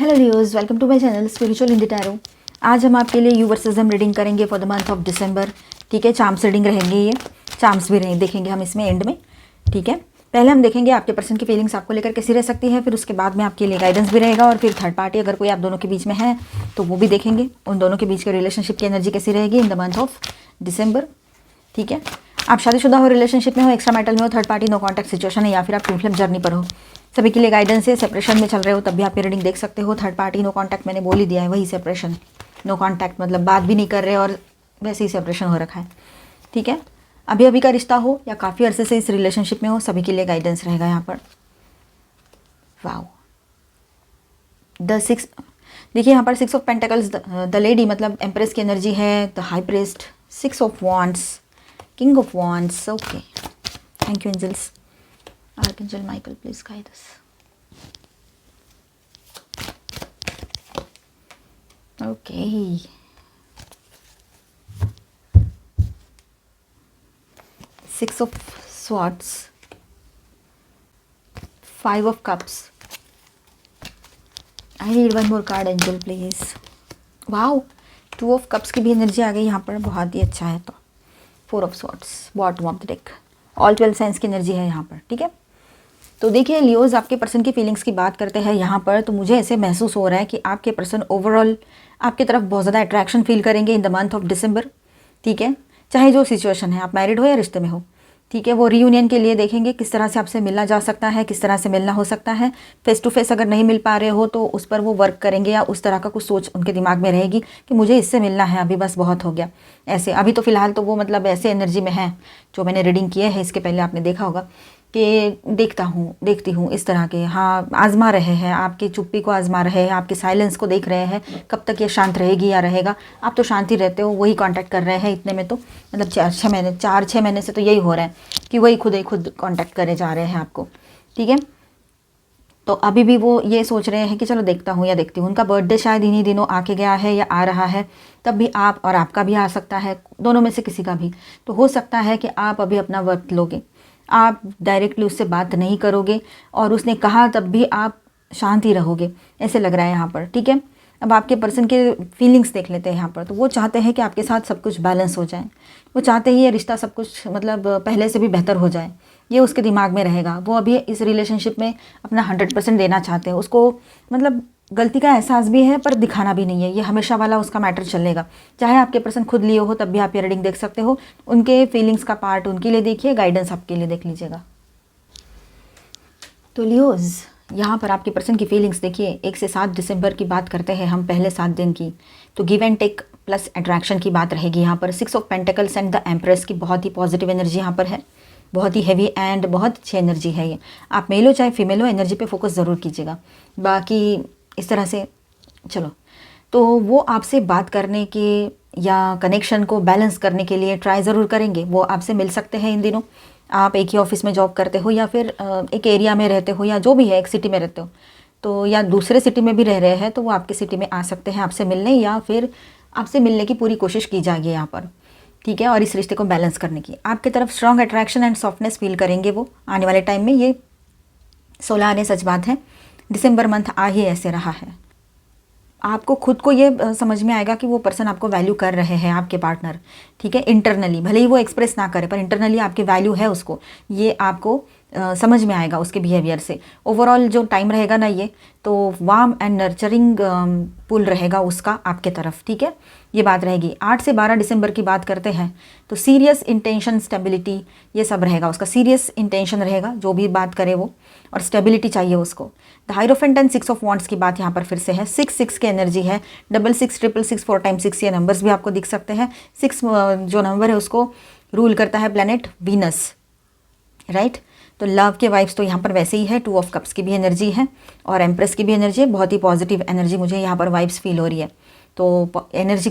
Hello Leos, welcome to my channel spiritual in the tarot. आज हम आपके लिए यू वर्सेस हम रीडिंग करेंगे for the month of December. ठीक है, चार्म्स रीडिंग रहेंगे, ये चार्म्स भी रहेंगे, देखेंगे हम इसमें एंड में। ठीक है, पहले हम देखेंगे आपके पर्सन की फीलिंग्स आपको लेकर कैसी रह सकती है, फिर उसके बाद में आपके लिए गाइडेंस भी रहेगा, और फिर थर्ड पार्टी अगर कोई आप दोनों के बीच में है तो वो भी देखेंगे, उन दोनों के बीच के रिलेशनशिप की एनर्जी कैसी रहेगी in the month of December. ठीक है, आप शादीशुदा हो, रिलेशनशिप में हो, एक्स्ट्रा मैरिटल में हो, third party no contact situation है, या फिर आप ट्विन फ्लेम जर्नी पर हो, सभी के लिए गाइडेंस है। सेपरेशन में चल रहे हो तब भी आप ये रीडिंग देख सकते हो। थर्ड पार्टी नो कॉन्टैक्ट मैंने बोल ही दिया है, वही सेपरेशन। नो कॉन्टैक्ट मतलब बात भी नहीं कर रहे और वैसे ही सेपरेशन हो रखा है। ठीक है, अभी अभी का रिश्ता हो या काफ़ी अरसे से इस रिलेशनशिप में हो, सभी के लिए गाइडेंस रहेगा यहाँ पर। वाओ, द सिक्स, देखिए यहाँ पर 6 ऑफ पेंटिकल्स, द लेडी मतलब एम्प्रेस की एनर्जी है, the high priest, 6 of wands, king of wands. Okay, thank you angels. Archangel Michael please guide us. Okay, 6 of swords, 5 of cups. I need one more card angel please. Wow, 2 of cups की भी energy आ गई यहाँ पर, बहुत ही अच्छा है। तो 4 of swords, bottom of the deck, all 12 signs की एनर्जी है यहाँ पर। ठीक है, तो देखिए लियोज, आपके पर्सन की फीलिंग्स की बात करते हैं यहाँ पर, तो मुझे ऐसे महसूस हो रहा है कि आपके पर्सन ओवरऑल आपकी तरफ बहुत ज़्यादा अट्रैक्शन फील करेंगे in the month of December. ठीक है, चाहे जो सिचुएशन है, आप मैरिड हो या रिश्ते में हो। ठीक है, वो रीयूनियन के लिए देखेंगे किस तरह से आपसे मिलना जा सकता है, किस तरह से मिलना हो सकता है। फेस टू फेस अगर नहीं मिल पा रहे हो तो उस पर वो वर्क करेंगे, या उस तरह का कुछ सोच उनके दिमाग में रहेगी कि मुझे इससे मिलना है, अभी बस बहुत हो गया। ऐसे अभी तो फ़िलहाल तो वो मतलब ऐसे एनर्जी में है, जो मैंने रीडिंग किए है इसके पहले आपने देखा होगा कि देखती हूँ इस तरह के। हाँ, आजमा रहे हैं, आपकी चुप्पी को आजमा रहे हैं, आपके साइलेंस को देख रहे हैं, कब तक ये शांत रहेगी या रहेगा। आप तो शांति रहते हो, वही कांटेक्ट कर रहे हैं इतने में, तो मतलब 4-6 महीने से तो यही हो रहा है कि वही खुद कांटेक्ट करे जा रहे हैं आपको। ठीक है, तो अभी भी वो ये सोच रहे हैं कि चलो देखता हूँ या देखती हूँ। उनका बर्थडे शायद इन्हीं दिनों आके गया है या आ रहा है, तब भी आप और आपका भी आ सकता है, दोनों में से किसी का भी। तो हो सकता है कि आप अभी अपना वक्त लोगे, आप डायरेक्टली उससे बात नहीं करोगे, और उसने कहा तब भी आप शांत ही रहोगे, ऐसे लग रहा है यहाँ पर। ठीक है, अब आपके पर्सन के फीलिंग्स देख लेते हैं यहाँ पर। तो वो चाहते हैं कि आपके साथ सब कुछ बैलेंस हो जाए, वो चाहते ही ये रिश्ता सब कुछ मतलब पहले से भी बेहतर हो जाए, ये उसके दिमाग में रहेगा। वो अभी इस रिलेशनशिप में अपना 100% देना चाहते हैं। उसको मतलब गलती का एहसास भी है पर दिखाना भी नहीं है, ये हमेशा वाला उसका मैटर चलेगा। चाहे आपके पर्सन खुद लिए हो तब भी आप ये रीडिंग देख सकते हो। उनके फीलिंग्स का पार्ट उनके लिए देखिए, गाइडेंस आपके लिए देख लीजिएगा। तो लियोज, यहाँ पर आपके पर्सन की फीलिंग्स देखिए, 1 से 7 दिसंबर की बात करते हैं हम, पहले 7 दिन की। तो give and take plus attraction की बात रहेगी यहाँ पर। 6 of pentacles and the empress की बहुत ही पॉजिटिव एनर्जी यहाँ पर है, बहुत ही हैवी एंड बहुत अच्छी एनर्जी है ये। आप मेल हो चाहे फीमेल हो, एनर्जी पे फोकस ज़रूर कीजिएगा। बाकी इस तरह से चलो, तो वो आपसे बात करने के या कनेक्शन को बैलेंस करने के लिए ट्राई ज़रूर करेंगे। वो आपसे मिल सकते हैं इन दिनों। आप एक ही ऑफिस में जॉब करते हो, या फिर एक एरिया में रहते हो, या जो भी है, एक सिटी में रहते हो तो, या दूसरे सिटी में भी रह रहे हैं तो वो आपके सिटी में आ सकते हैं आपसे मिलने, या फिर आपसे मिलने की पूरी कोशिश की जाएगी यहाँ पर। ठीक है, और इस रिश्ते को बैलेंस करने की आपकी तरफ strong attraction and softness feel करेंगे वो आने वाले टाइम में। ये 16 आने सच बात है, दिसंबर मंथ आ ही ऐसे रहा है। आपको खुद को ये समझ में आएगा कि वो पर्सन आपको वैल्यू कर रहे हैं, आपके पार्टनर। ठीक है, इंटरनली भले ही वो एक्सप्रेस ना करे, पर इंटरनली आपकी वैल्यू है उसको, ये आपको समझ में आएगा उसके बिहेवियर से। ओवरऑल जो टाइम रहेगा ना, ये तो वार्म एंड नर्चरिंग पुल रहेगा उसका आपके तरफ। ठीक है, ये बात रहेगी। 8 से 12 दिसंबर की बात करते हैं तो सीरियस इंटेंशन, स्टेबिलिटी, ये सब रहेगा उसका। सीरियस इंटेंशन रहेगा जो भी बात करे वो, और स्टेबिलिटी चाहिए उसको। द हाइरोफेंट एंड 6 ऑफ वॉन्ड्स की बात यहाँ पर फिर से है। 6 की एनर्जी है, 66 666 4 टाइम 6, ये नंबर्स भी आपको दिख सकते हैं। 6 जो नंबर है उसको रूल करता है प्लैनेट वीनस, राइट। तो लव के वाइब्स तो यहाँ पर वैसे ही है। 2 ऑफ कप्स की भी एनर्जी है और एम्प्रेस की भी एनर्जी है, बहुत ही पॉजिटिव एनर्जी मुझे यहाँ पर वाइब्स फील हो रही है। तो एनर्जी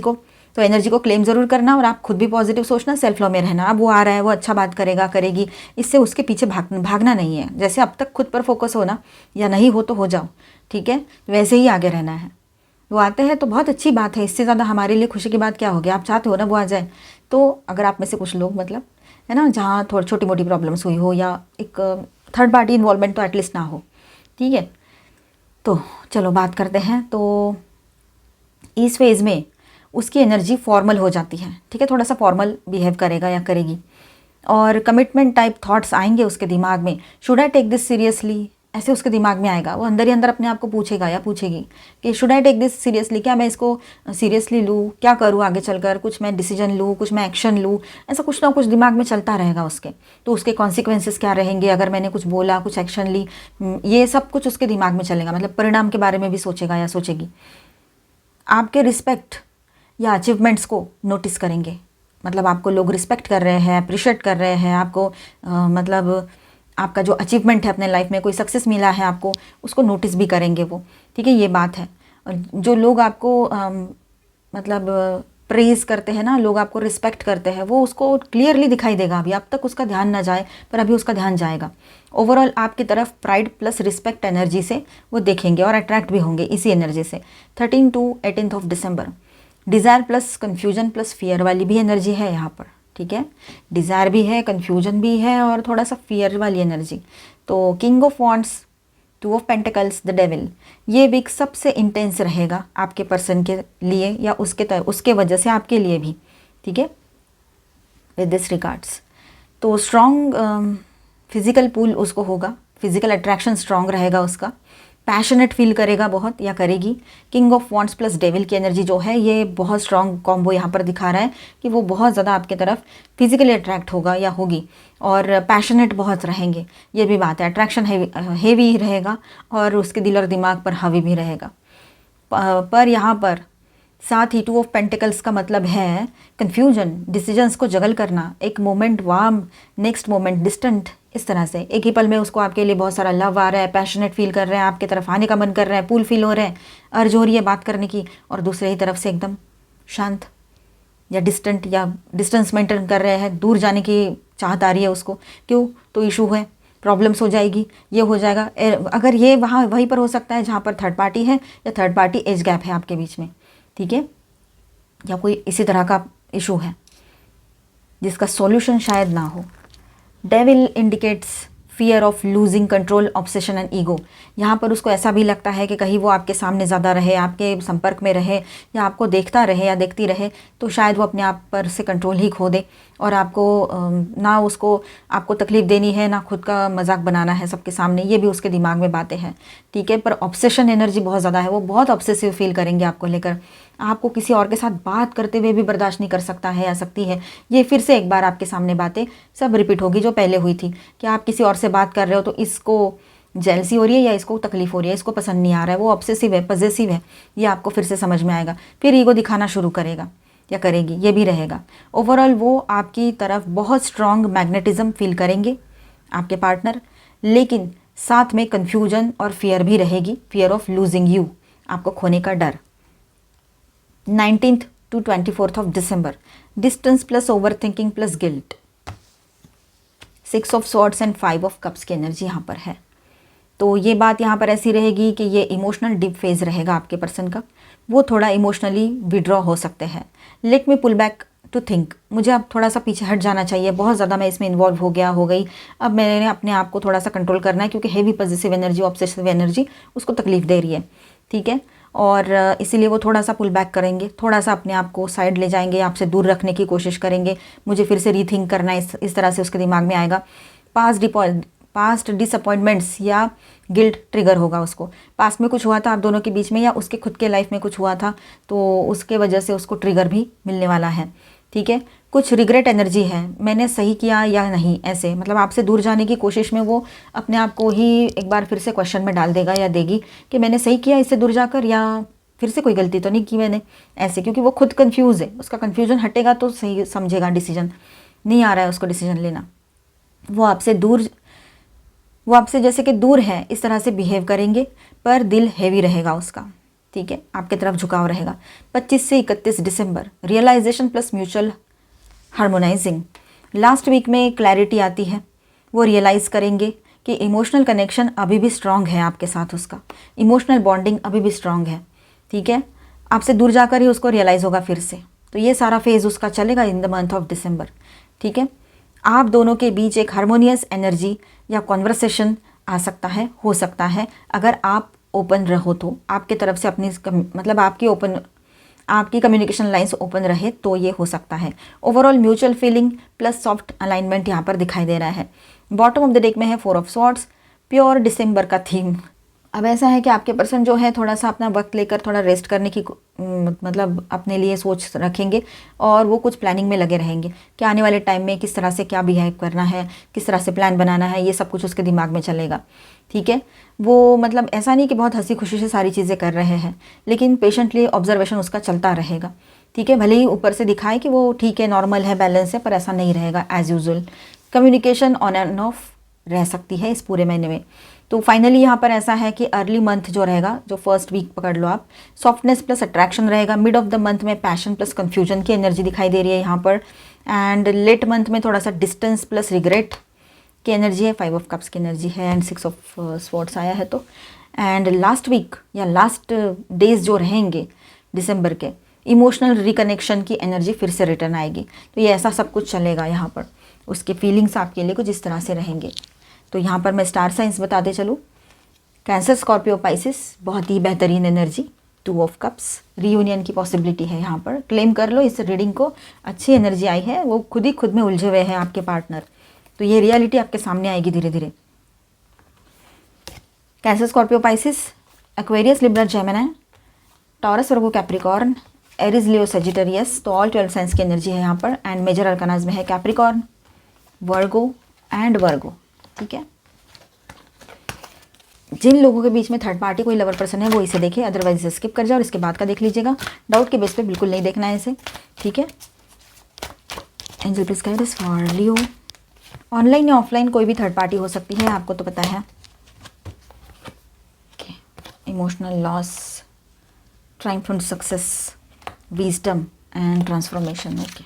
को क्लेम ज़रूर करना, और आप खुद भी पॉजिटिव सोचना, सेल्फ लव में रहना। अब वो आ रहा है, वो अच्छा बात करेगा, करेगी, इससे उसके पीछे भागना नहीं है। जैसे अब तक खुद पर फोकस हो ना, या नहीं हो तो हो जाओ, ठीक है, वैसे ही आगे रहना है। वो आते हैं तो बहुत अच्छी बात है, इससे ज़्यादा हमारे लिए खुशी की बात क्या होगी। आप चाहते हो ना वो आ जाए, तो अगर आप में से कुछ लोग मतलब है ना, जहाँ थोड़ी छोटी मोटी प्रॉब्लम्स हुई हो, या एक थर्ड पार्टी इन्वॉल्वमेंट तो एटलीस्ट ना हो, ठीक है। तो चलो बात करते हैं। तो इस फेज़ में उसकी एनर्जी फॉर्मल हो जाती है, ठीक है, थोड़ा सा फॉर्मल बिहेव करेगा या करेगी, और कमिटमेंट टाइप थॉट्स आएंगे उसके दिमाग में। Should I take this seriously, ऐसे उसके दिमाग में आएगा। वो अंदर ही अंदर अपने आप को पूछेगा या पूछेगी कि should I take this seriously, क्या मैं इसको सीरियसली लूँ, क्या करूँ आगे चलकर, कुछ मैं डिसीजन लूँ, कुछ मैं एक्शन लूँ, ऐसा कुछ ना कुछ दिमाग में चलता रहेगा उसके। तो उसके कॉन्सिक्वेंसेस क्या रहेंगे अगर मैंने कुछ बोला, कुछ एक्शन ली, ये सब कुछ उसके दिमाग में चलेगा, मतलब परिणाम के बारे में भी सोचेगा या सोचेगी। आपके रिस्पेक्ट या अचीवमेंट्स को नोटिस करेंगे, मतलब आपको लोग रिस्पेक्ट कर रहे हैं, अप्रिशिएट कर रहे हैं आपको, मतलब आपका जो अचीवमेंट है अपने लाइफ में, कोई सक्सेस मिला है आपको, उसको नोटिस भी करेंगे वो, ठीक है, ये बात है। और जो लोग आपको मतलब प्रेज़ करते हैं ना, लोग आपको रिस्पेक्ट करते हैं, वो उसको क्लियरली दिखाई देगा। अभी अब तक उसका ध्यान ना जाए, पर अभी उसका ध्यान जाएगा। ओवरऑल आपकी तरफ प्राइड प्लस रिस्पेक्ट एनर्जी से वो देखेंगे और अट्रैक्ट भी होंगे इसी एनर्जी से। 13 to 18 of December desire plus confusion plus fear वाली भी एनर्जी है यहाँ पर, ठीक है, डिज़ायर भी है, कन्फ्यूजन भी है और थोड़ा सा फियर वाली एनर्जी। तो king of wands, 2 of pentacles, the devil, ये वीक सबसे इंटेंस रहेगा आपके पर्सन के लिए या उसके वजह से आपके लिए भी, ठीक है, विद दिस रिगार्ड्स। तो स्ट्रॉन्ग फिजिकल पुल उसको होगा, फिजिकल अट्रैक्शन स्ट्रॉन्ग रहेगा उसका, पैशनेट फील करेगा बहुत या करेगी। King of wands plus devil की एनर्जी जो है, ये बहुत स्ट्रॉन्ग कॉम्बो यहाँ पर दिखा रहा है कि वो बहुत ज़्यादा आपके तरफ फिजिकली अट्रैक्ट होगा या होगी, और पैशनेट बहुत रहेंगे, ये भी बात है। अट्रैक्शन हेवी रहेगा और उसके दिल और दिमाग पर हावी भी रहेगा। पर यहाँ पर साथ ही 2 ऑफ पेंटिकल्स का मतलब है कन्फ्यूजन, डिसीजंस को जगल करना, एक moment warm, next moment distant, इस तरह से एक ही पल में उसको आपके लिए बहुत सारा लव आ रहा है, पैशनेट फील कर रहे हैं, आपकी तरफ आने का मन कर रहा है, पुल फील हो रहा है, अर्ज हो रही है बात करने की, और दूसरे ही तरफ से एकदम शांत या डिस्टेंट या डिस्टेंस मेंटेन कर रहे हैं, दूर जाने की चाहत आ रही है उसको। क्यों? तो इशू है, प्रॉब्लम्स हो जाएगी, ये हो जाएगा। अगर ये वहीं पर हो सकता है जहाँ पर थर्ड पार्टी है या थर्ड पार्टी एज गैप है आपके बीच में, ठीक है, या कोई इसी तरह का इशू है जिसका सॉल्यूशन शायद ना हो। Devil indicates fear of losing control, obsession and ego. यहाँ पर उसको ऐसा भी लगता है कि कहीं वो आपके सामने ज़्यादा रहे, आपके संपर्क में रहे या आपको देखता रहे या देखती रहे, तो शायद वो अपने आप पर से कंट्रोल ही खो दे और आपको ना उसको आपको तकलीफ़ देनी है, ना खुद का मजाक बनाना है सबके सामने, ये भी उसके दिमाग में बातें हैं, ठीक है। पर ऑब्सेशन एनर्जी बहुत ज़्यादा है, वो बहुत ऑब्सेसिव फील करेंगे आपको लेकर, आपको किसी और के साथ बात करते हुए भी बर्दाश्त नहीं कर सकता है या सकती है। ये फिर से एक बार आपके सामने बातें सब रिपीट होगी जो पहले हुई थी कि आप किसी और से बात कर रहे हो तो इसको जेलसी हो रही है या इसको तकलीफ हो रही है, इसको पसंद नहीं आ रहा है, वो ऑब्सेसिव है, पजेसिव है, ये आपको फिर से समझ में आएगा। फिर ईगो दिखाना शुरू करेगा या करेगी, ये भी रहेगा। ओवरऑल वो आपकी तरफ बहुत स्ट्रॉन्ग मैग्नेटिज्म फील करेंगे आपके पार्टनर, लेकिन साथ में कन्फ्यूजन और फियर भी रहेगी, फियर ऑफ लूजिंग यू, आपको खोने का डर। 19th to 24th of December, distance plus over thinking plus guilt, 6 of swords and 5 of cups की एनर्जी यहाँ पर है। तो ये बात यहाँ पर ऐसी रहेगी कि ये इमोशनल डीप फेज रहेगा आपके पर्सन का, वो थोड़ा इमोशनली विड्रॉ हो सकते हैं। Let me pull back to think, मुझे अब थोड़ा सा पीछे हट जाना चाहिए, बहुत ज़्यादा मैं इसमें इन्वॉल्व हो गई, अब मैंने अपने आप को थोड़ा सा कंट्रोल करना है, क्योंकि heavy positive energy, obsessive energy उसको तकलीफ दे रही है, ठीक है। और इसीलिए वो थोड़ा सा पुल बैक करेंगे, थोड़ा सा अपने आप को साइड ले जाएंगे, आपसे दूर रखने की कोशिश करेंगे, मुझे फिर से रीथिंक करना है, इस तरह से उसके दिमाग में आएगा। पास्ट डिसअपॉइंटमेंट्स या गिल्ट ट्रिगर होगा उसको, पास्ट में कुछ हुआ था आप दोनों के बीच में या उसके खुद के लाइफ में कुछ हुआ था, तो उसके वजह से उसको ट्रिगर भी मिलने वाला है, ठीक है। कुछ रिग्रेट एनर्जी है, मैंने सही किया या नहीं, ऐसे मतलब आपसे दूर जाने की कोशिश में वो अपने आप को ही एक बार फिर से क्वेश्चन में डाल देगा या देगी कि मैंने सही किया इससे दूर जाकर, या फिर से कोई गलती तो नहीं की मैंने, ऐसे, क्योंकि वो खुद कंफ्यूज है, उसका कंफ्यूजन हटेगा तो सही समझेगा, डिसीजन नहीं आ रहा है उसको डिसीजन लेना, वो आपसे जैसे कि दूर है इस तरह से बिहेव करेंगे, पर दिल हैवी रहेगा उसका, ठीक है, आपके तरफ झुकाव रहेगा। 25 से 31 दिसंबर, realisation plus mutual harmonising, last week में क्लैरिटी आती है, वो रियलाइज़ करेंगे कि इमोशनल कनेक्शन अभी भी स्ट्रांग है आपके साथ, उसका इमोशनल बॉन्डिंग अभी भी स्ट्रांग है, ठीक है, आपसे दूर जाकर ही उसको रियलाइज़ होगा फिर से। तो ये सारा फेज़ उसका चलेगा in the month of December, ठीक है। आप दोनों के बीच एक हार्मोनियस एनर्जी या कॉन्वर्सेशन आ सकता है, हो सकता है, अगर आप ओपन रहो तो आपके तरफ से अपनी मतलब आपकी कम्युनिकेशन लाइंस ओपन रहे तो ये हो सकता है। Overall mutual feeling plus soft alignment यहाँ पर दिखाई दे रहा है। बॉटम ऑफ द डेक में है 4 ऑफ स्वॉर्ड्स, प्योर दिसंबर का थीम। अब ऐसा है कि आपके पर्सन जो है थोड़ा सा अपना वक्त लेकर थोड़ा रेस्ट करने की मतलब अपने लिए सोच रखेंगे और वो कुछ प्लानिंग में लगे रहेंगे कि आने वाले टाइम में किस तरह से क्या बिहेव करना है, किस तरह से प्लान बनाना है, ये सब कुछ उसके दिमाग में चलेगा। ठीक है, वो मतलब ऐसा नहीं कि बहुत हंसी खुशी से सारी चीज़ें कर रहे हैं, लेकिन पेशेंटली ऑब्जर्वेशन उसका चलता रहेगा। ठीक है, भले ही ऊपर से दिखाए कि वो ठीक है, नॉर्मल है, बैलेंस है, पर ऐसा नहीं रहेगा as usual. Communication on and off रह सकती है इस पूरे महीने में। तो फाइनली यहाँ पर ऐसा है कि अर्ली मंथ जो रहेगा, जो फर्स्ट वीक पकड़ लो आप, सॉफ्टनेस प्लस अट्रैक्शन रहेगा। मिड ऑफ द मंथ में पैशन प्लस कन्फ्यूजन की एनर्जी दिखाई दे रही है यहाँ पर। एंड लेट मंथ में थोड़ा सा डिस्टेंस प्लस रिग्रेट की एनर्जी है। 5 ऑफ कप्स की एनर्जी है एंड 6 ऑफ स्वॉर्ड्स आया है। तो एंड लास्ट वीक या लास्ट डेज जो रहेंगे दिसंबर के, इमोशनल रिकनेक्शन की एनर्जी फिर से रिटर्न आएगी। तो ये ऐसा सब कुछ चलेगा यहाँ पर। उसके फीलिंग्स आपके लिए कुछ इस तरह से रहेंगे। तो यहाँ पर मैं स्टार साइंस बताते चलूँ, कैंसर, स्कॉर्पियो, पाइसिस, बहुत ही बेहतरीन एनर्जी। 2 ऑफ कप्स, रीयूनियन की पॉसिबिलिटी है यहाँ पर। क्लेम कर लो इस रीडिंग को, अच्छी एनर्जी आई है। वो खुद ही खुद में उलझे हुए हैं आपके पार्टनर, तो ये रियलिटी आपके सामने आएगी धीरे धीरे। Cancer, Scorpio, Pisces, Aquarius, Libra, Gemini, Taurus, Virgo, Capricorn, Aries, Leo, Sagittarius. तो ऑल 12 साइंस की एनर्जी है यहाँ पर। एंड मेजर अरकानाज में है कैप्रिकॉर्न, वर्गो एंड वर्गो। ठीक है, जिन लोगों के बीच में थर्ड पार्टी कोई लवर पर्सन है वो इसे देखे, अदरवाइज इसे स्किप कर जाए और इसके बाद का देख लीजिएगा। डाउट के बेस पे बिल्कुल नहीं देखना है इसे। ठीक है, angel please guide us for Leo. Online या ऑफलाइन कोई भी थर्ड पार्टी हो सकती है, आपको तो पता है। Emotional loss, triumphant success, wisdom and transformation. Okay,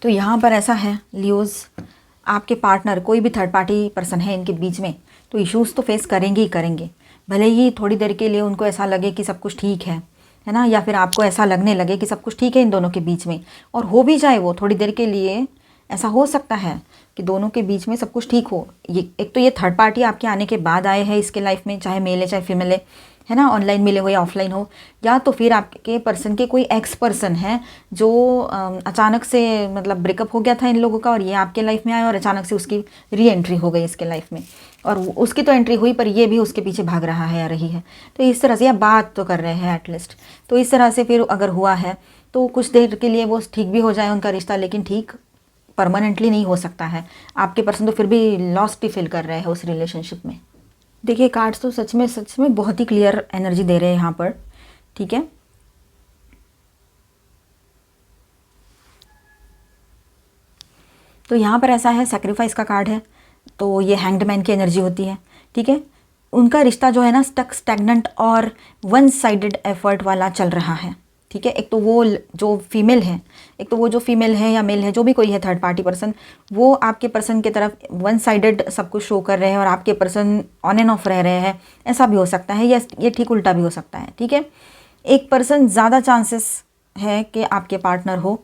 तो यहाँ पर ऐसा है लियोज, आपके पार्टनर कोई भी थर्ड पार्टी पर्सन है इनके बीच में, तो इश्यूज़ तो फेस करेंगे ही करेंगे। भले ही थोड़ी देर के लिए उनको ऐसा लगे कि सब कुछ ठीक है ना, या फिर आपको ऐसा लगने लगे कि सब कुछ ठीक है इन दोनों के बीच में, और हो भी जाए वो थोड़ी देर के लिए। ऐसा हो सकता है कि दोनों के बीच में सब कुछ ठीक हो। ये एक तो ये थर्ड पार्टी आपके आने के बाद आए हैं इसके लाइफ में, चाहे मेल है चाहे फीमेल है ना, ऑनलाइन मिले हो या ऑफलाइन हो, या तो फिर आपके पर्सन के कोई एक्स पर्सन है जो अचानक से मतलब ब्रेकअप हो गया था इन लोगों का, और ये आपके लाइफ में आया और अचानक से उसकी री एंट्री हो गई इसके लाइफ में, और उसकी तो एंट्री हुई पर ये भी उसके पीछे भाग रहा है या रही है। तो इस तरह से, या बात तो कर रहे हैं एटलीस्ट, तो इस तरह से फिर अगर हुआ है तो कुछ देर के लिए वो ठीक भी हो जाए उनका रिश्ता, लेकिन ठीक परमानेंटली नहीं हो सकता है। आपके पर्सन तो फिर भी लॉस्ट ही फील कर रहे हैं उस रिलेशनशिप में। देखिए, कार्ड्स तो सच में बहुत ही क्लियर एनर्जी दे रहे हैं यहाँ पर। ठीक है, तो यहाँ पर ऐसा है, सैक्रिफाइस का कार्ड है, तो ये हैंग्ड मैन की एनर्जी होती है। ठीक है, उनका रिश्ता जो है ना स्टक, स्टैग्नेंट और वन साइडेड एफर्ट वाला चल रहा है। ठीक है, एक तो वो जो फीमेल है या मेल है, जो भी कोई है थर्ड पार्टी पर्सन, वो आपके पर्सन की तरफ वन साइडेड सब कुछ शो कर रहे हैं और आपके पर्सन ऑन एंड ऑफ रह रहे हैं। ऐसा भी हो सकता है, या ये ठीक उल्टा भी हो सकता है। ठीक है, एक पर्सन ज़्यादा चांसेस है कि आपके पार्टनर हो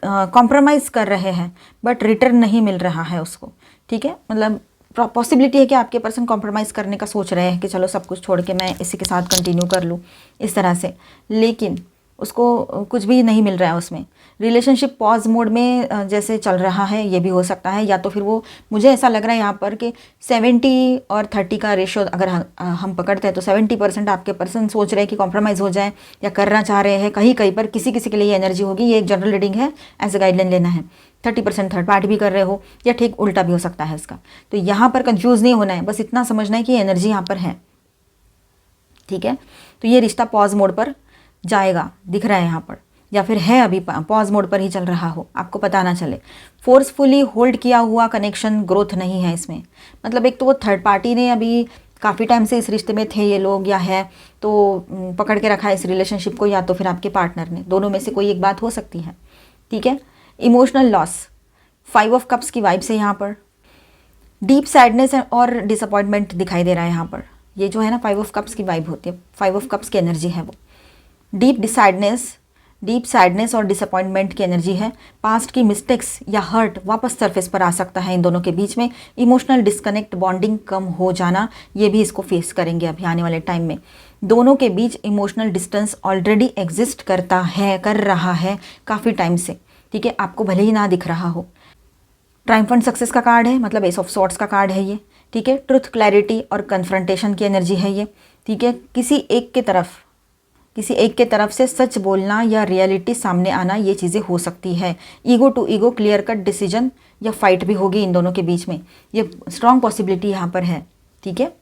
कॉम्प्रोमाइज़ कर रहे हैं बट रिटर्न नहीं मिल रहा है उसको। ठीक है, मतलब पॉसिबिलिटी है कि आपके पर्सन कॉम्प्रोमाइज़ करने का सोच रहे हैं कि चलो सब कुछ छोड़ के मैं इसी के साथ कंटिन्यू कर लूँ इस तरह से, लेकिन उसको कुछ भी नहीं मिल रहा है उसमें। रिलेशनशिप पॉज मोड में जैसे चल रहा है, ये भी हो सकता है। या तो फिर वो, मुझे ऐसा लग रहा है यहाँ पर कि 70 और 30 का रेशो अगर हम पकड़ते हैं तो 70% आपके पर्सन सोच रहे हैं कि कॉम्प्रोमाइज़ हो जाए या करना चाह रहे हैं। कहीं कहीं पर किसी किसी के लिए ये एनर्जी होगी, ये एक जनरल रीडिंग है, एज ए गाइडलाइन लेना है। 30% थर्ड पार्टी भी कर रहे हो, या ठीक उल्टा भी हो सकता है इसका। तो यहाँ पर कंफ्यूज नहीं होना है, बस इतना समझना है कि एनर्जी यहाँ पर है। ठीक है, तो ये रिश्ता पॉज मोड पर जाएगा दिख रहा है यहाँ पर, या फिर है अभी पॉज मोड पर ही चल रहा हो, आपको पता ना चले। फोर्सफुली होल्ड किया हुआ कनेक्शन, ग्रोथ नहीं है इसमें। मतलब एक तो वो थर्ड पार्टी ने अभी काफ़ी टाइम से इस रिश्ते में थे ये लोग, या है तो पकड़ के रखा है इस रिलेशनशिप को, या तो फिर आपके पार्टनर ने, दोनों में से कोई एक बात हो सकती है। ठीक है, इमोशनल लॉस, 5 ऑफ कप्स की वाइब से यहाँ पर डीप सैडनेस और डिसअपॉइंटमेंट दिखाई दे रहा है यहाँ पर। ये जो है ना 5 ऑफ कप्स की वाइब होती है, 5 ऑफ कप्स की एनर्जी है वो। डीप सैडनेस, डीप सैडनेस और डिसअपॉइंटमेंट की एनर्जी है। पास्ट की मिस्टेक्स या हर्ट वापस सरफेस पर आ सकता है इन दोनों के बीच में। इमोशनल डिस्कनेक्ट, बॉन्डिंग कम हो जाना, ये भी इसको फेस करेंगे अभी आने वाले टाइम में। दोनों के बीच इमोशनल डिस्टेंस ऑलरेडी एग्जिस्ट कर रहा है काफ़ी टाइम से, ठीक है, आपको भले ही ना दिख रहा हो। ट्रायम्फेंट सक्सेस का कार्ड है, मतलब एस ऑफ सॉर्ड्स का कार्ड है ये, ठीक है। ट्रुथ, क्लैरिटी और कन्फ्रंटेशन की एनर्जी है ये, ठीक है। किसी एक के तरफ से सच बोलना या रियलिटी सामने आना, ये चीज़ें हो सकती है। Ego to ego, clear cut decision या फाइट भी होगी इन दोनों के बीच में, ये स्ट्रॉन्ग पॉसिबिलिटी यहाँ पर है, ठीक है।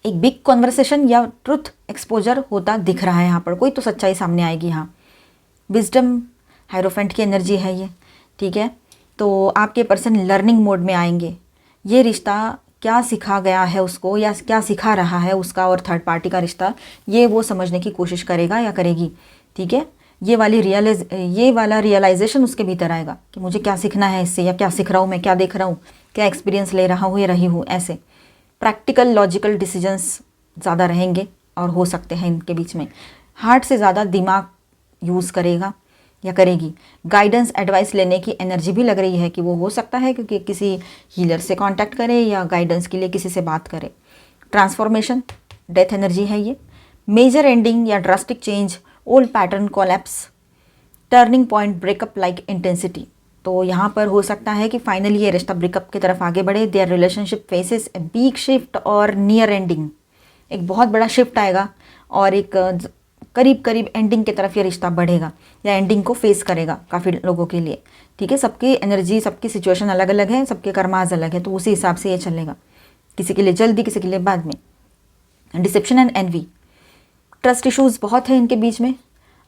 एक बिग कॉन्वर्सेशन या ट्रुथ एक्सपोजर होता दिख रहा है यहाँ पर, कोई तो सच्चाई सामने आएगी यहाँ। विजडम, हायरोफेंट की एनर्जी है ये, ठीक है। तो आपके पर्सन लर्निंग मोड में आएंगे। ये रिश्ता क्या सिखा गया है उसको या क्या सिखा रहा है उसका और थर्ड पार्टी का रिश्ता, ये वो समझने की कोशिश करेगा या करेगी, ठीक है। ये वाला रियलाइजेशन उसके भीतर आएगा कि मुझे क्या सीखना है इससे, या क्या सीख रहा हूँ मैं, क्या देख रहा हूँ, क्या एक्सपीरियंस ले रहा हूँ या रही हूँ। ऐसे प्रैक्टिकल लॉजिकल डिसीजंस ज़्यादा रहेंगे और हो सकते हैं इनके बीच में। हार्ट से ज़्यादा दिमाग यूज़ करेगा या करेगी। गाइडेंस, एडवाइस लेने की एनर्जी भी लग रही है कि वो हो सकता है क्योंकि किसी हीलर से कांटेक्ट करे या गाइडेंस के लिए किसी से बात करे। ट्रांसफॉर्मेशन, डेथ एनर्जी है ये। मेजर एंडिंग या drastic change, old pattern collapse, turning point, breakup like intensity. तो यहाँ पर हो सकता है कि फाइनली ये रिश्ता ब्रेकअप की तरफ आगे बढ़े। Their relationship faces a big shift और नियर एंडिंग, एक बहुत बड़ा शिफ्ट आएगा और एक करीब करीब एंडिंग की तरफ ये रिश्ता बढ़ेगा या एंडिंग को फेस करेगा काफ़ी लोगों के लिए, ठीक है। सबकी एनर्जी, सबकी सिचुएशन अलग अलग है, सबके कर्माज अलग है, तो उसी हिसाब से ये चलेगा, किसी के लिए जल्दी, किसी के लिए बाद में। Deception and envy, trust issues बहुत है इनके बीच में।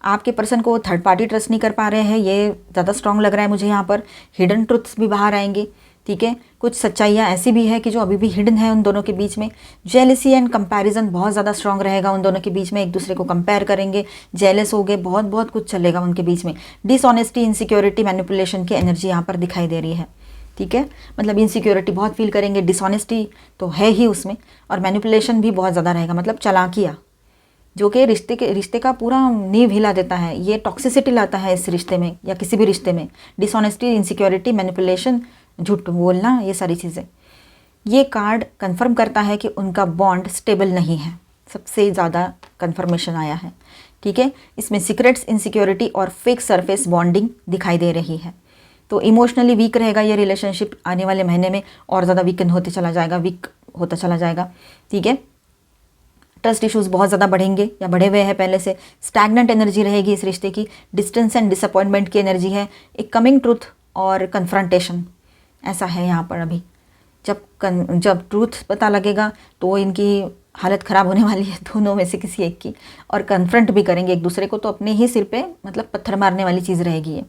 आपके पर्सन को थर्ड पार्टी ट्रस्ट नहीं कर पा रहे हैं, ये ज़्यादा स्ट्रॉन्ग लग रहा है मुझे यहाँ पर। हिडन ट्रुथ्स भी बाहर आएंगे, ठीक है। कुछ सच्चाइयाँ ऐसी भी है कि जो अभी भी हिडन है उन दोनों के बीच में। जेलसी एंड कंपैरिजन बहुत ज़्यादा स्ट्रॉन्ग रहेगा उन दोनों के बीच में, एक दूसरे को कंपेयर करेंगे, जेलस हो गए, बहुत कुछ चलेगा उनके बीच में। डिसऑनेस्टी, इनसिक्योरिटी, मैनिपुलेशन की एनर्जी यहाँ पर दिखाई दे रही है, ठीक है। मतलब इनसिक्योरिटी बहुत फील करेंगे, डिसऑनेस्टी तो है ही उसमें, और मैनिपुलेशन भी बहुत ज़्यादा रहेगा, मतलब चालाकियाँ, जो कि रिश्ते का पूरा नींव हिला देता है। ये टॉक्सिसिटी लाता है इस रिश्ते में या किसी भी रिश्ते में। डिसऑनेस्टी, इनसिक्योरिटी, मैनिपुलेशन, झूठ बोलना, ये सारी चीज़ें। ये कार्ड कंफर्म करता है कि उनका बॉन्ड स्टेबल नहीं है, सबसे ज़्यादा कंफर्मेशन आया है, ठीक है। इसमें सीक्रेट्स, इनसिक्योरिटी और फेक सरफेस बॉन्डिंग दिखाई दे रही है। तो इमोशनली वीक रहेगा ये रिलेशनशिप, आने वाले महीने में और ज़्यादा वीक होता चला जाएगा, ठीक है। ट्रस्ट इश्यूज बहुत ज़्यादा बढ़ेंगे या बढ़े हुए हैं पहले से। स्टैग्नेंट एनर्जी रहेगी इस रिश्ते की। डिस्टेंस एंड डिसअपॉइंटमेंट की एनर्जी है। एक कमिंग ट्रूथ और कन्फ्रंटेशन, ऐसा है यहाँ पर अभी। जब ट्रूथ पता लगेगा तो इनकी हालत ख़राब होने वाली है, दोनों में से किसी एक की, और कन्फ्रंट भी करेंगे एक दूसरे को, तो अपने ही सिर पे मतलब पत्थर मारने वाली चीज़ रहेगी ये।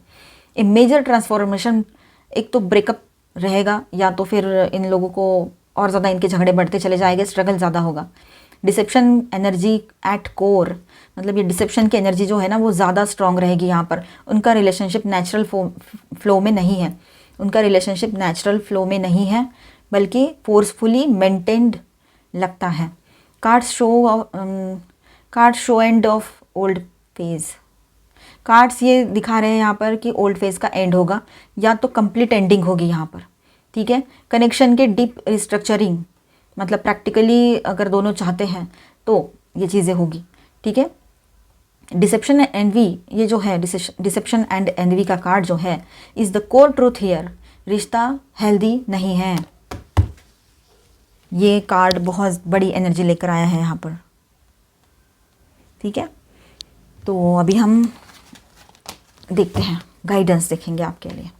ए मेजर ट्रांसफॉर्मेशन, एक तो ब्रेकअप रहेगा या तो फिर इन लोगों को और ज़्यादा इनके झगड़े बढ़ते चले जाएंगे, स्ट्रगल ज़्यादा होगा। डिसेप्शन एनर्जी एट कोर, मतलब ये डिसेप्शन की एनर्जी जो है ना वो ज़्यादा स्ट्रॉन्ग रहेगी यहाँ पर। उनका रिलेशनशिप नेचुरल फ्लो में नहीं है, बल्कि फोर्सफुली मेंटेन्ड लगता है। Card show end of old phase. Cards ये दिखा रहे हैं यहाँ पर कि ओल्ड फेज का एंड होगा या तो कंप्लीट एंडिंग होगी यहाँ पर, ठीक है। कनेक्शन के डीप रिस्ट्रक्चरिंग, मतलब प्रैक्टिकली अगर दोनों चाहते हैं तो ये चीज़ें होगी, ठीक है। डिसेप्शन एंड एनवी, ये जो है डिसेप्शन एंड एनवी का कार्ड जो है, is the core truth here, रिश्ता हेल्दी नहीं है। ये कार्ड बहुत बड़ी एनर्जी लेकर आया है यहाँ पर, ठीक है। तो अभी हम देखते हैं, गाइडेंस देखेंगे आपके लिए।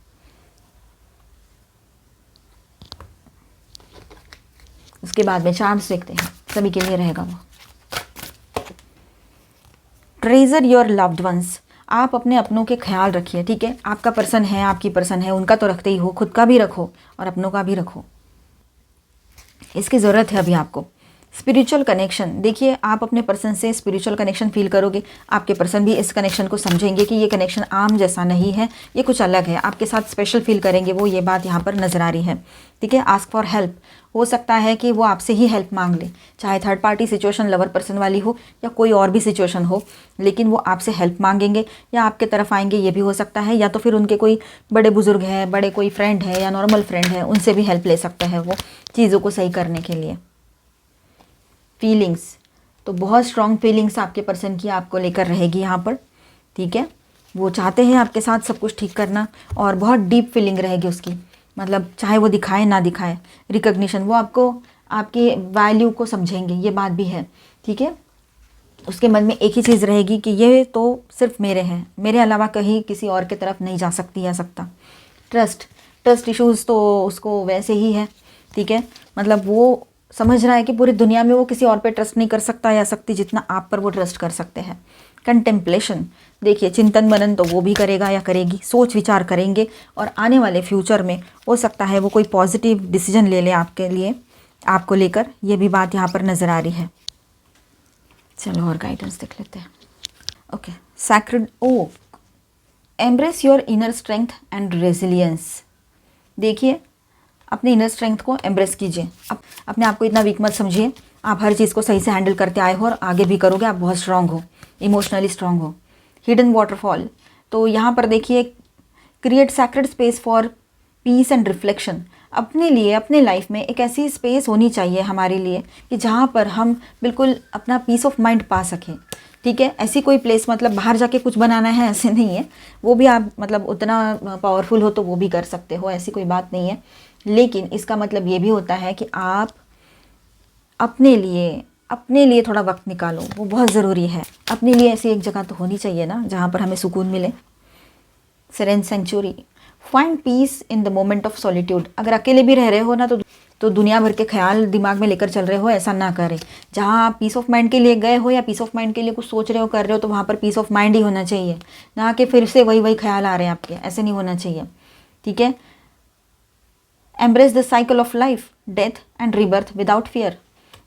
उसके बाद में चार्ट्स देखते हैं, सभी के लिए रहेगा वो। ट्रेजर योर लव्ड वंस, आप अपने अपनों के ख्याल रखिए, ठीक है। आपका पर्सन है, आपकी पर्सन है, उनका तो रखते ही हो, खुद का भी रखो और अपनों का भी रखो, इसकी ज़रूरत है अभी आपको। स्पिरिचुअल कनेक्शन, देखिए आप अपने पर्सन से स्पिरिचुअल कनेक्शन फील करोगे, आपके पर्सन भी इस कनेक्शन को समझेंगे कि ये कनेक्शन आम जैसा नहीं है, ये कुछ अलग है, आपके साथ स्पेशल फील करेंगे वो, ये बात यहाँ पर नज़र आ रही है। ठीक है, आस्क फॉर हेल्प, हो सकता है कि वो आपसे ही हेल्प मांग ले, चाहे third party situation lover person वाली हो या कोई और भी सिचुएशन हो, लेकिन वो आपसे हेल्प मांगेंगे या आपके तरफ आएंगे, ये भी हो सकता है। या तो फिर उनके कोई बड़े बुजुर्ग हैं, बड़े कोई फ्रेंड है या नॉर्मल फ्रेंड है, उनसे भी हेल्प ले सकते हैं वो चीज़ों को सही करने के लिए। फीलिंग्स, तो बहुत स्ट्रॉन्ग फीलिंग्स आपके पर्सन की आपको लेकर रहेगी यहाँ पर। ठीक है, वो चाहते हैं आपके साथ सब कुछ ठीक करना और बहुत डीप फीलिंग रहेगी उसकी, मतलब चाहे वो दिखाए ना दिखाए, रिकग्निशन, वो आपको आपकी वैल्यू को समझेंगे, ये बात भी है। ठीक है, उसके मन में एक ही चीज़ रहेगी कि ये तो सिर्फ मेरे हैं, मेरे अलावा कहीं किसी और की तरफ नहीं जा सकती या सकता। ट्रस्ट इश्यूज़ तो उसको वैसे ही है। ठीक है, मतलब वो समझ रहा है कि पूरी दुनिया में वो किसी और पे ट्रस्ट नहीं कर सकता या सकती जितना आप पर वो ट्रस्ट कर सकते हैं। कंटेम्पलेशन, देखिए चिंतन मनन तो वो भी करेगा या करेगी, सोच विचार करेंगे और आने वाले फ्यूचर में हो सकता है वो कोई पॉजिटिव डिसीजन ले ले आपके लिए, आपको लेकर, ये भी बात यहाँ पर नज़र आ रही है। चलो और गाइडेंस देख लेते हैं। Okay, sacred, oh embrace your inner strength and resilience, देखिए अपने इनर स्ट्रेंथ को एम्ब्रेस कीजिए, अपने आप को इतना वीक मत समझिए, आप हर चीज़ को सही से हैंडल करते आए हो और आगे भी करोगे, आप बहुत स्ट्रांग हो, इमोशनली स्ट्रांग हो। हिडन वाटरफॉल, तो यहाँ पर देखिए create sacred space for piece and reflection, अपने लिए अपने लाइफ में एक ऐसी स्पेस होनी चाहिए हमारे लिए कि जहाँ पर हम बिल्कुल अपना पीस ऑफ माइंड पा सकें। ठीक है, ऐसी कोई प्लेस, मतलब बाहर जाके कुछ बनाना है ऐसे नहीं है, वो भी आप मतलब उतना पावरफुल हो तो वो भी कर सकते हो, ऐसी कोई बात नहीं है, लेकिन इसका मतलब ये भी होता है कि आप अपने लिए थोड़ा वक्त निकालो, वो बहुत ज़रूरी है। अपने लिए ऐसी एक जगह तो होनी चाहिए ना जहाँ पर हमें सुकून मिले। Serene sanctuary, find peace in the moment of solitude, अगर अकेले भी रह रहे हो ना तो दुनिया भर के ख्याल दिमाग में लेकर चल रहे हो, ऐसा ना करें। जहाँ आप पीस ऑफ माइंड के लिए गए हो या पीस ऑफ माइंड के लिए कुछ सोच रहे हो, कर रहे हो, तो वहाँ पर पीस ऑफ माइंड ही होना चाहिए, ना कि फिर से वही ख्याल आ रहे हैं आपके, ऐसे नहीं होना चाहिए। ठीक है, embrace the cycle of life, death and rebirth without fear,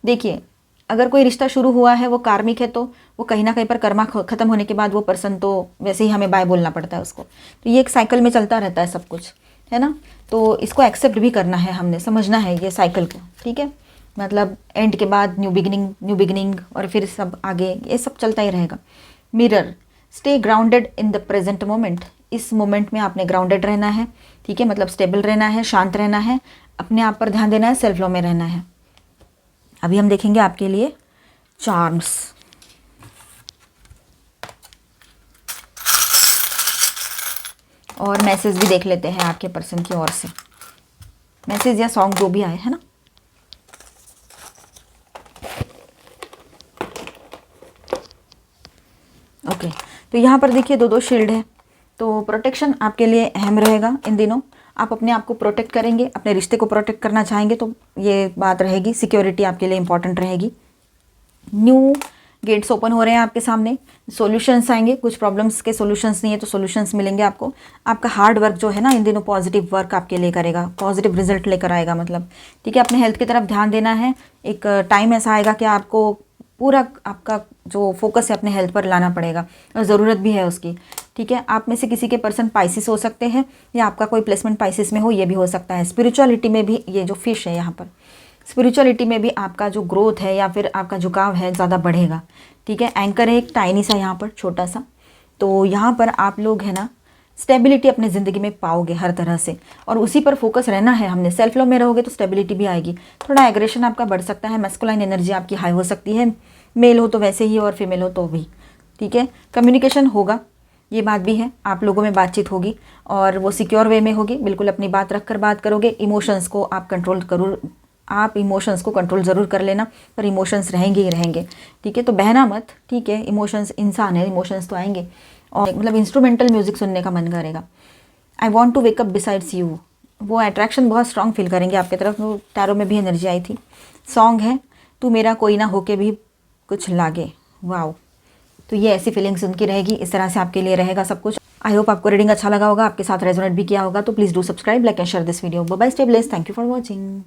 देखिए अगर कोई रिश्ता शुरू हुआ है वो कार्मिक है तो वो कहीं ना कहीं पर कर्मा ख़त्म होने के बाद वो पर्सन तो वैसे ही हमें बाय बोलना पड़ता है उसको, तो ये एक साइकिल में चलता रहता है सब कुछ, है ना। तो इसको एक्सेप्ट भी करना है, हमने समझना है ये साइकिल को। ठीक है, मतलब एंड के बाद न्यू बिगिनिंग और फिर सब आगे, ये सब चलता ही रहेगा। Mirror, stay grounded in the present moment, इस मोमेंट में आपने ग्राउंडेड रहना है। ठीक है, मतलब स्टेबल रहना है, शांत रहना है, अपने आप पर ध्यान देना है, सेल्फ लव में रहना है। अभी हम देखेंगे आपके लिए चार्म्स। और मैसेज भी देख लेते हैं आपके पर्सन की ओर से, मैसेज या सॉन्ग जो भी आए, है ना। ओके, तो यहाँ पर देखिए दो शील्ड है, तो प्रोटेक्शन आपके लिए अहम रहेगा इन दिनों। आप अपने आप को प्रोटेक्ट करेंगे, अपने रिश्ते को प्रोटेक्ट करना चाहेंगे तो ये बात रहेगी, सिक्योरिटी आपके लिए इंपॉर्टेंट रहेगी। न्यू गेट्स ओपन हो रहे हैं आपके सामने, सॉल्यूशंस आएंगे, कुछ प्रॉब्लम्स के सॉल्यूशंस नहीं है तो सॉल्यूशंस मिलेंगे आपको। आपका हार्ड वर्क जो है ना इन दिनों पॉजिटिव वर्क आपके लिए करेगा, पॉजिटिव रिजल्ट लेकर आएगा, मतलब। ठीक है, अपने हेल्थ की तरफ ध्यान देना है, एक टाइम ऐसा आएगा कि आपको पूरा आपका जो फोकस है अपने हेल्थ पर लाना पड़ेगा और ज़रूरत भी है उसकी। ठीक है, आप में से किसी के पर्सन पाइसिस हो सकते हैं या आपका कोई प्लेसमेंट पाइसिस में हो, ये भी हो सकता है। स्पिरिचुअलिटी में भी ये जो फिश है यहाँ पर, स्पिरिचुअलिटी में भी आपका जो ग्रोथ है या फिर आपका झुकाव है ज़्यादा बढ़ेगा। ठीक है, एंकर है एक टाइनी सा यहाँ पर छोटा सा, तो यहाँ पर आप लोग है ना स्टेबिलिटी अपनी ज़िंदगी में पाओगे हर तरह से, और उसी पर फोकस रहना है हमने। सेल्फ लव में रहोगे तो स्टेबिलिटी भी आएगी, थोड़ा एग्रेशन आपका बढ़ सकता है, मैस्कुलाइन एनर्जी आपकी हाई हो सकती है, मेल हो तो वैसे ही और फीमेल हो तो भी। ठीक है, कम्युनिकेशन होगा, ये बात भी है, आप लोगों में बातचीत होगी और वो सिक्योर वे में होगी, बिल्कुल अपनी बात रख कर बात करोगे। इमोशंस को आप इमोशंस को कंट्रोल ज़रूर कर लेना, पर इमोशंस रहेंगे ही रहेंगे। ठीक है, तो बहना मत, ठीक है, इमोशंस इंसान है, इमोशंस तो आएंगे। और मतलब इंस्ट्रूमेंटल म्यूज़िक सुनने का मन करेगा। I want to wake up besides you, वो अट्रैक्शन बहुत स्ट्रॉन्ग फील करेंगे आपकी तरफ, वो टैरो में भी एनर्जी आई थी। सॉन्ग है तू मेरा कोई ना होके भी कुछ लागे, वाओ, तो ये ऐसी फीलिंग्स उनकी रहेगी, इस तरह से आपके लिए रहेगा सब कुछ। आई होप आपको रीडिंग अच्छा लगा होगा, आपके साथ रेजोनेट भी किया होगा, तो please do subscribe, like and share this video. Bye bye, stay blessed, thank you for watching.